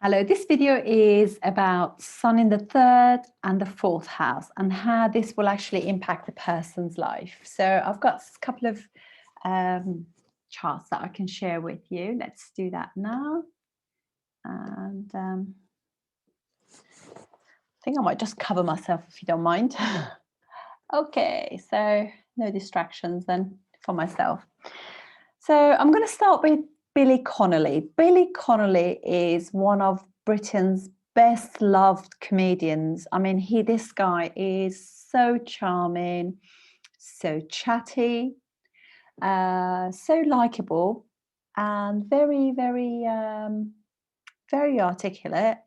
Hello, this video is about Sun in the third and the fourth house and how this will actually impact the person's life. So I've got a couple of charts that I can share with you. Let's do that now. And I think I might just cover myself if you don't mind. Okay, so no distractions then for myself. So I'm going to start with Billy Connolly. Billy Connolly is one of Britain's best loved comedians. I mean, this guy is so charming, so chatty, so likable, and very articulate.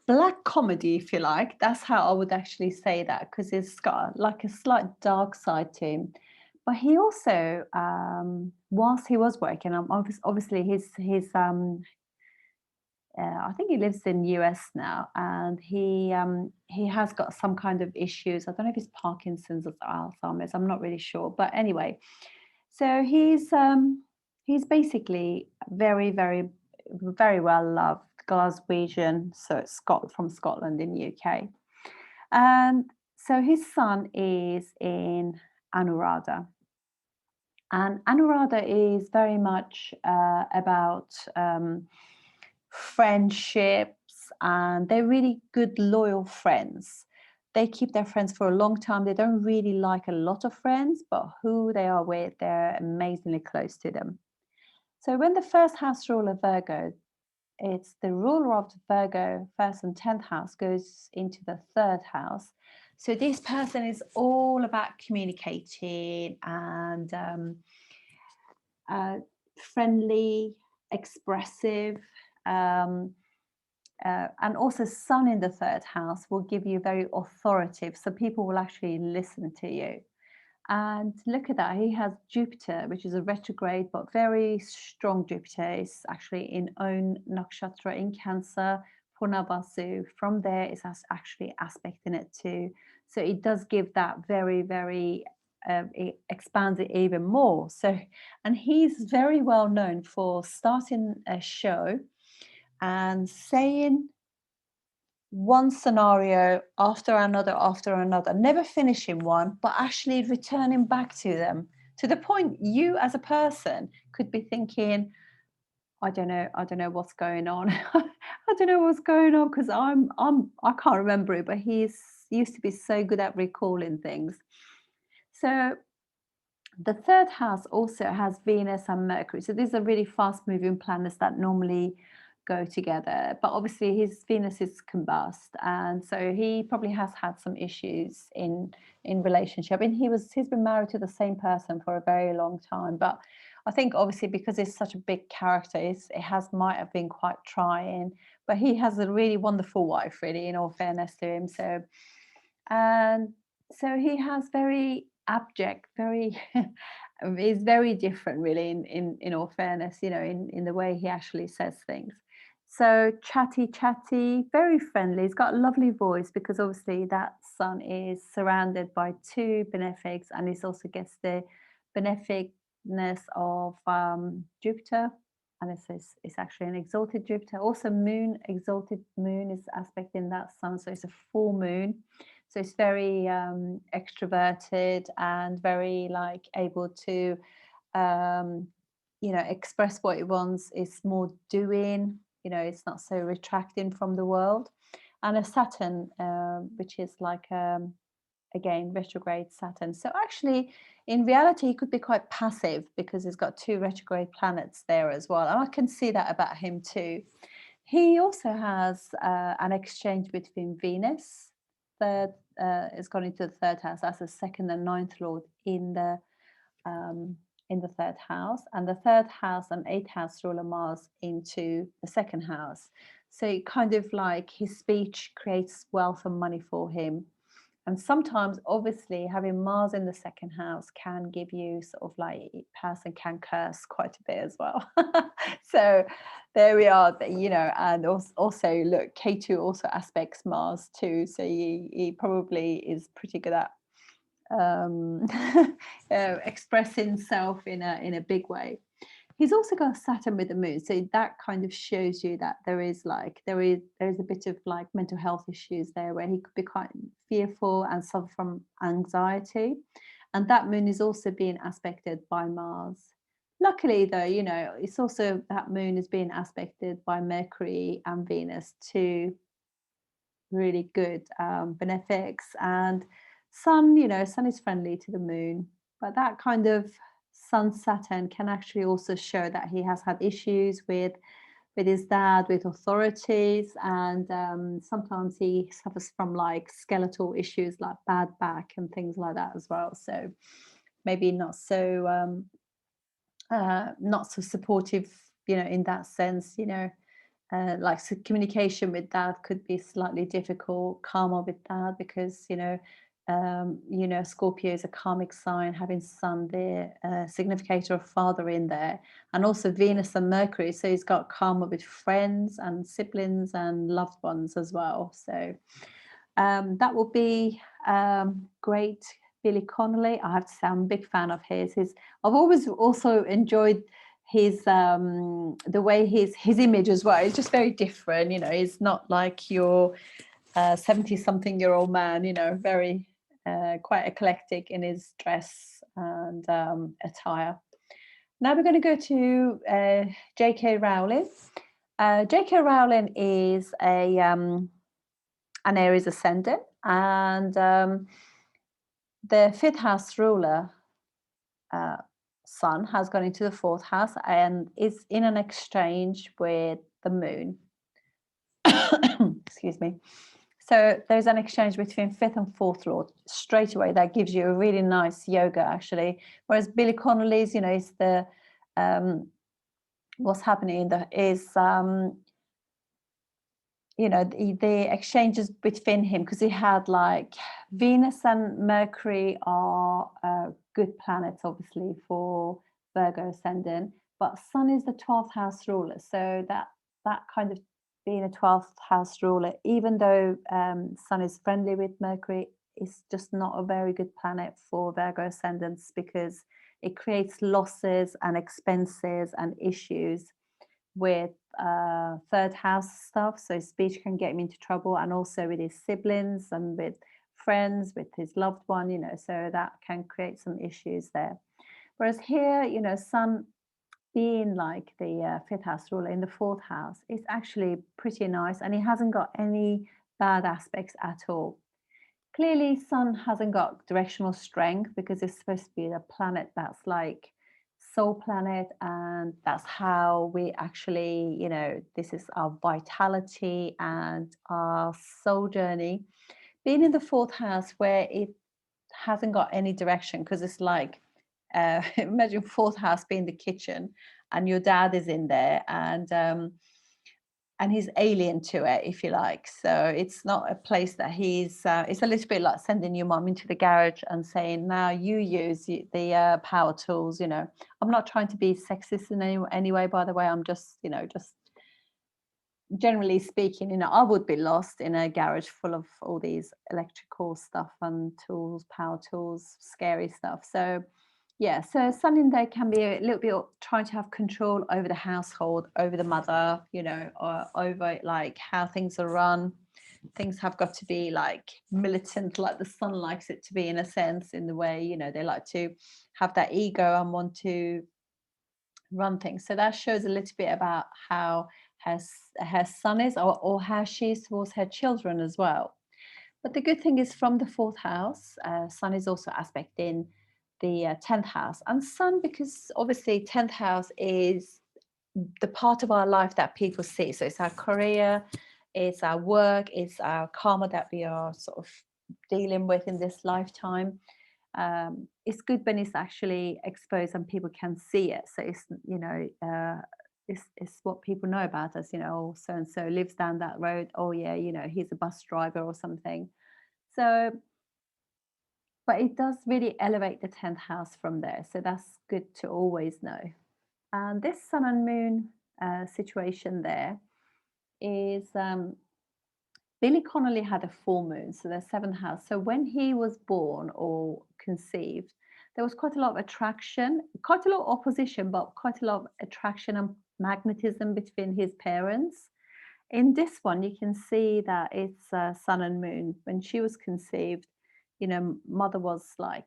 Black comedy, if you like. That's how I would actually say that, because it's got like a slight dark side to him. But he also, whilst he was working, obviously I think he lives in US now, and he has got some kind of issues. I don't know if it's Parkinson's or Alzheimer's. I'm not really sure, but anyway, so he's basically very well loved Glaswegian, so it's from Scotland in UK, and so his son is in Anuradha. And Anuradha is very much about friendships, and they're really good, loyal friends. They keep their friends for a long time. They don't really like a lot of friends, but who they are with, they're amazingly close to them. So when the first house ruler, Virgo, it's the ruler of the Virgo, first and 10th house, goes into the third house. So this person is all about communicating and friendly, expressive, and also Sun in the third house will give you very authoritative, so people will actually listen to you. And look at that, he has Jupiter, which is a retrograde but very strong Jupiter. It's actually in own nakshatra in Cancer, Purnabasu. From there, it's actually aspecting it too. So it does give that very it expands it even more. So, and he's very well known for starting a show and saying one scenario after another, never finishing one, but actually returning back to them, to the point you as a person could be thinking, I don't know what's going on. I don't know what's going on, because I can't remember it, but he's used to be so good at recalling things. So the third house also has Venus and Mercury. So these are really fast moving planets that normally go together. But obviously his Venus is combust. And so he probably has had some issues in relationship. And he's been married to the same person for a very long time. But I think obviously because he's such a big character, might have been quite trying. But he has a really wonderful wife, really, in all fairness to him. So he has very abject, very is very different, really, in all fairness, in the way he actually says things. So chatty, very friendly. He's got a lovely voice, because obviously that Sun is surrounded by two benefics, and he also gets the beneficness of Jupiter, and it's actually an exalted Jupiter. Also exalted moon is aspecting that Sun, so it's a full moon. So it's very extroverted and very able to, express what it wants. It's more doing, it's not so retracting from the world. And a Saturn, which is again, retrograde Saturn. So actually, in reality, he could be quite passive, because he's got two retrograde planets there as well. And I can see that about him too. He also has an exchange between Venus, third, is gone into the third house as a second and ninth lord in the third house, and the third house and eighth house ruler Mars into the second house. So kind of his speech creates wealth and money for him. And sometimes, obviously, having Mars in the second house can give you person can curse quite a bit as well. So there we are, and also look, K2 also aspects Mars too. So he probably is pretty good at expressing himself in a big way. He's also got Saturn with the moon, so that kind of shows you that there is a bit of like mental health issues there, where he could be quite fearful and suffer from anxiety. And that moon is also being aspected by Mars. Luckily, though, it's also that moon is being aspected by Mercury and Venus, two really good benefics. And Sun is friendly to the moon, but that kind of Sun Saturn can actually also show that he has had issues with his dad, with authorities, and sometimes he suffers from like skeletal issues like bad back and things like that as well. So maybe not so supportive, in that sense. Like, so communication with dad could be slightly difficult, karma with dad, because Scorpio is a karmic sign, having Sun there, significator of father in there, and also Venus and Mercury, so he's got karma with friends and siblings and loved ones as well. So that will be great. Billy Connolly, I have to say, I'm a big fan of his. I've always also enjoyed his the way his image as well. It's just very different. He's not like your 70-something-year-old man. Very quite eclectic in his dress and attire. Now we're going to go to J.K. Rowling. J.K. Rowling is an Aries ascendant, and the fifth house ruler, Sun, has gone into the fourth house and is in an exchange with the moon. Excuse me. So there's an exchange between fifth and fourth lord straight away. That gives you a really nice yoga, actually. Whereas Billy Connolly's, is the what's happening the exchanges between him, because he had like Venus and Mercury are good planets, obviously, for Virgo ascendant, but Sun is the 12th house ruler, so that kind of being a 12th house ruler, even though Sun is friendly with Mercury, is just not a very good planet for Virgo ascendants, because it creates losses and expenses and issues with third house stuff. So speech can get him into trouble, and also with his siblings and with friends, with his loved one, so that can create some issues there. Whereas here, Sun being like the fifth house ruler in the fourth house is actually pretty nice, and he hasn't got any bad aspects at all. Clearly, Sun hasn't got directional strength, because it's supposed to be the planet that's like soul planet, and that's how we actually, this is our vitality and our soul journey. Being in the fourth house, where it hasn't got any direction, because it's like imagine fourth house being the kitchen, and your dad is in there, and he's alien to it, if you like. So it's not a place that he's it's a little bit like sending your mom into the garage and saying, now you use the power tools. I'm not trying to be sexist in any way, by the way. I'm just just generally speaking, I would be lost in a garage full of all these electrical stuff and tools, power tools, scary stuff. So yeah, so Sun in there can be a little bit trying to have control over the household, over the mother, or over like how things are run. Things have got to be like militant, like the Sun likes it to be, in a sense, in the way, they like to have that ego and want to run things. So that shows a little bit about how her Sun is, or how she is towards her children as well. But the good thing is, from the fourth house, Sun is also aspecting the 10th house. And Sun, because obviously 10th house is the part of our life that people see. So it's our career, it's our work, it's our karma that we are sort of dealing with in this lifetime. It's good when it's actually exposed and people can see it. So it's, it's what people know about us, oh, so and so lives down that road. Oh yeah, he's a bus driver or something. So, but it does really elevate the 10th house from there. So that's good to always know. And this Sun and Moon situation there is Billy Connolly had a full moon, so the seventh house. So when he was born or conceived, there was quite a lot of attraction, quite a lot of opposition, but quite a lot of attraction and magnetism between his parents. In this one, you can see that it's sun and moon. When she was conceived, mother was like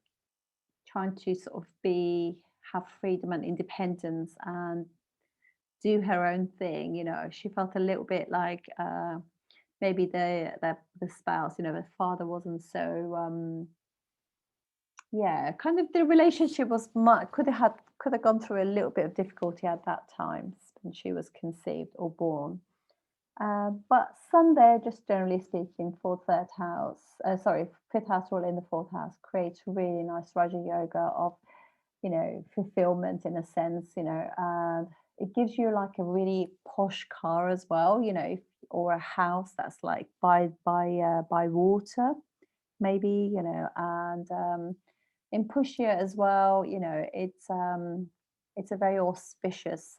trying to sort of have freedom and independence and do her own thing. She felt a little bit like maybe the spouse, the father wasn't so yeah, kind of the relationship was could have gone through a little bit of difficulty at that time when she was conceived or born. But sun there, just generally speaking, for third house, sorry, fifth house rule in the fourth house creates really nice Raja Yoga of, fulfillment in a sense, and it gives you like a really posh car as well, or a house that's like by water, maybe, and in Pushya as well, it's a very auspicious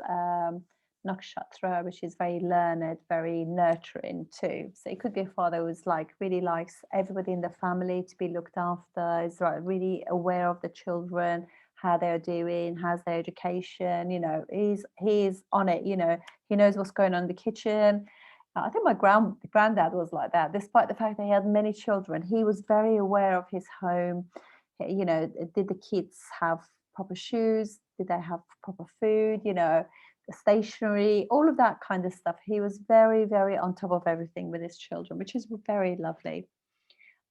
nakshatra, which is very learned, very nurturing too. So it could be a father who's like really likes everybody in the family to be looked after, is like really aware of the children, how they're doing, how's their education, he's on it, he knows what's going on in the kitchen. I think my granddad was like that, despite the fact that he had many children. He was very aware of his home. Did the kids have proper shoes? Did they have proper food? The stationery, all of that kind of stuff. He was very, very on top of everything with his children, which is very lovely.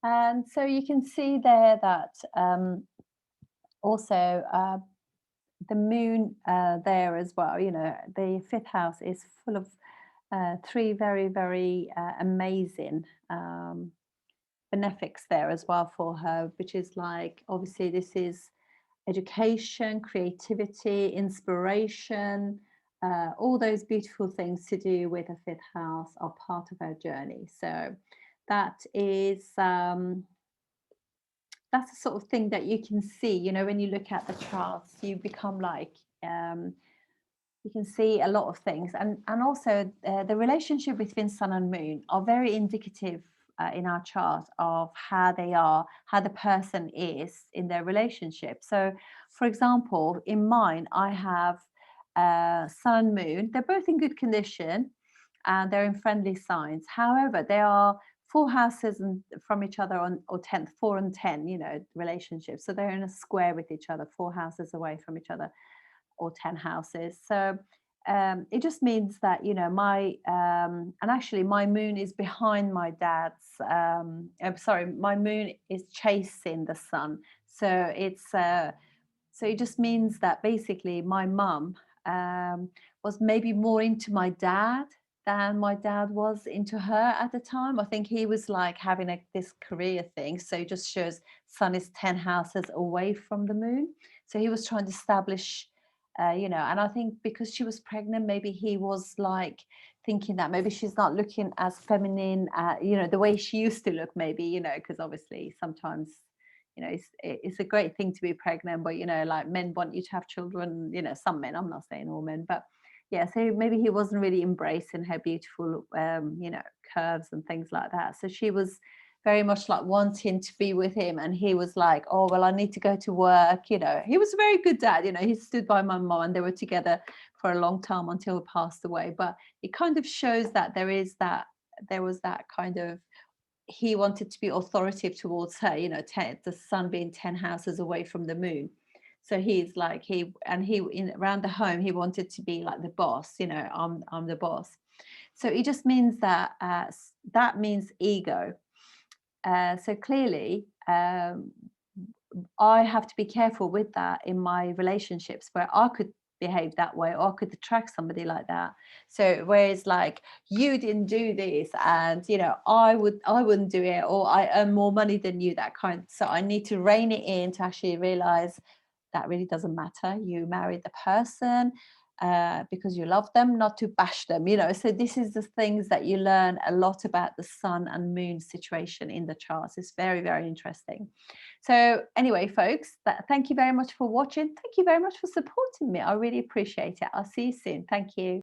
And so you can see there that also the moon there as well. The fifth house is full of three very, very amazing benefics there as well for her, which is like, obviously, this is education, creativity, inspiration, all those beautiful things to do with a fifth house are part of our journey. So that is that's the sort of thing that you can see, when you look at the charts, you become like you can see a lot of things, and also the relationship between sun and moon are very indicative in our chart of how the person is in their relationship. So, for example, in mine, I have sun and moon. They're both in good condition, and they're in friendly signs. However, they are 4 houses from each other or 10th, 4 and 10, relationships. So they're in a square with each other, 4 houses away from each other, or 10 houses. So it just means that, my and actually my moon is behind my dad's I'm sorry, my moon is chasing the sun. So it's so it just means that basically my mum was maybe more into my dad than my dad was into her at the time. I think he was like having this career thing. So it just shows sun is 10 houses away from the moon. So he was trying to establish, and I think because she was pregnant, maybe he was like thinking that maybe she's not looking as feminine, the way she used to look, maybe, because obviously sometimes, it's a great thing to be pregnant, but, like men want you to have children, some men, I'm not saying all men, but yeah, so maybe he wasn't really embracing her beautiful, curves and things like that. So she was very much like wanting to be with him, and he was like, oh well, I need to go to work. He was a very good dad. He stood by my mom, and they were together for a long time until he passed away. But it kind of shows that there was that kind of, he wanted to be authoritative towards her, the sun being 10 houses away from the moon. So he's like, around the home, he wanted to be like the boss, I'm the boss. So it just means that that means ego. So clearly, I have to be careful with that in my relationships, where I could behave that way, or I could attract somebody like that. So whereas like, you didn't do this, and I wouldn't do it, or I earn more money than you, that kind. So I need to rein it in to actually realize that really doesn't matter. You married the person because you love them, not to bash them, So this is the things that you learn a lot about the sun and moon situation in the charts. It's very, very interesting. So anyway, folks, thank you very much for watching. Thank you very much for supporting me. I really appreciate it. I'll see you soon. Thank you.